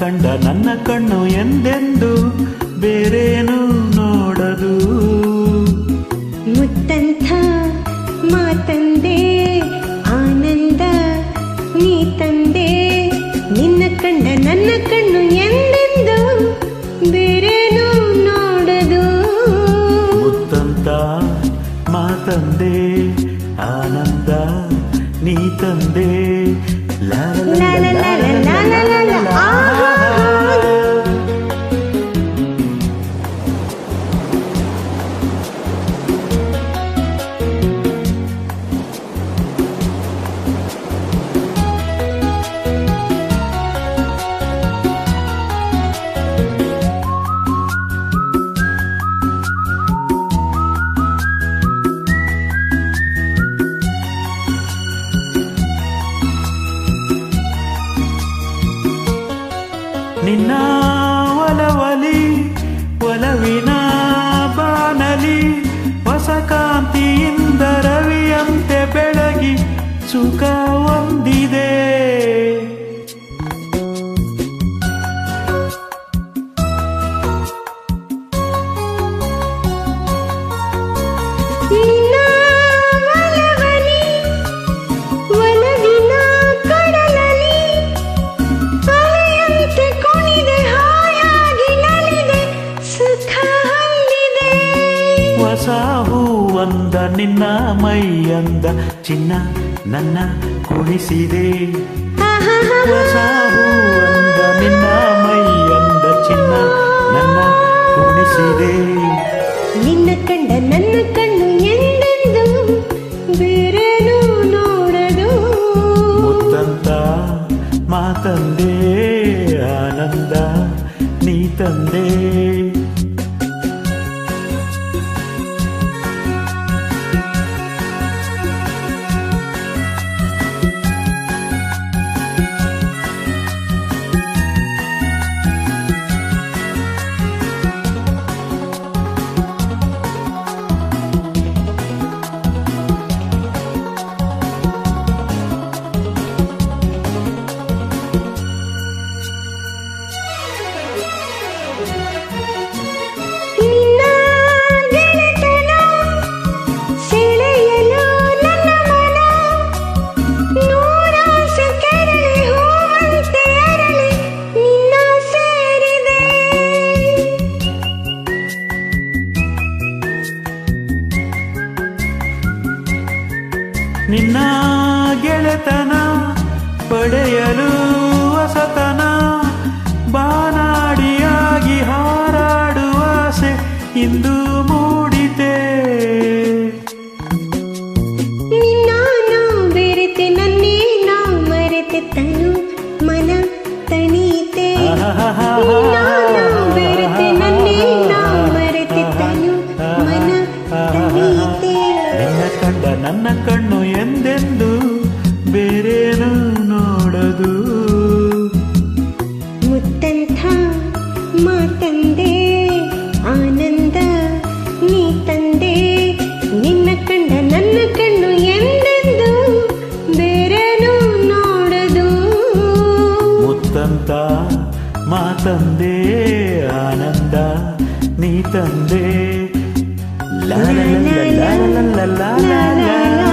ಕಂಡ ನನ್ನ ಕಣ್ಣು ಎಂದೆಂದು ಬೇರೇನು ನೋಡದು. ಮುತ್ತಂಥ ಮಾತಂದೆ ಆನಂದ ನೀ ತಂದೆ, ನಿನ್ನ ಕಂಡ ನನ್ನ ಕಣ್ಣು ಎಂದೆಂದು ಬೇರೇನು ನೋಡದು. ಮುತ್ತಂತ ಮಾತಂದೆ ಆನಂದ ನೀ ತಂದೆ. ಲಾ ಲಾ ಲಾ ಲಾ ಲಾ ಲಾ ಲಾ ಲಾ ಲಾ. ನಿನ್ನ ಒಲವಲಿ ಒಲವಿನ ಬಾನಲಿ ಹೊಸ ಕಾಂತಿಯಿಂದ ರವಿಯಂತೆ ಬೆಳಗಿ ಸುಖ ಹೊಂದಿದೆ. ಹೊಸ ಹೂವಂದ ನಿನ್ನ ಮೈಯಂದ ಚಿನ್ನ ನನ್ನ ಕುಣಿಸಿದೆ. ಹೊಸ ಹೂವಂದ ನಿನ್ನ ಮೈಯಂದ ಚಿನ್ನ ನನ್ನ ಕುಣಿಸಿದೆ. ನಿನ್ನ ಕಂಡ ನನ್ನ ಕಣ್ಣು ಎಂದೆಂದು ಬೇರೇನು ನೋಡದು. ಮುತ್ತಂತ ಮಾತಂದೆ ಆನಂದ ನೀ ತಂದೆ. ನಿನ್ನ ಗೆಳೆತನ ಪಡೆಯಲು ಹೊಸತನ ಬಾನಾಡಿಯಾಗಿ ಹಾರಾಡುವ ಆಸೆ ಇಂದು ಮೂಡಿತೆ. ನಿನ್ನ ಬೆರೆತೆ ನನ್ನೇ ನಾ ಮರೆತೆ ತನು ಮನ ತಣೀತೆ. ಬೆರೆತೆ ನನ್ನೇ ನಾ ಮರೆತೆ ತನು ಮನ ತಣೀತೆ. ನಿನ್ನ ಕಂಡ ನನ್ನ ಕಣ್ಣು ಎಂದೆಂದು ಬೇರೇನು ನೋಡದು. ಮುತ್ತಂಥ ಮಾತಂದೆ ಆನಂದ ನೀ ತಂದೆ, ನಿನ್ನ ಕಂಡ ನನ್ನ ಕಣ್ಣು ಎಂದೆಂದು ಬೇರೇನು ನೋಡದು. ಮುತ್ತಂತ ಮಾತಂದೆ ಆನಂದ ನೀ ತಂದೆ. ಲಾ ಲಾ ಲಾ ಲಾ ಲಾ ಲಾ ಲಾ ಲಾ.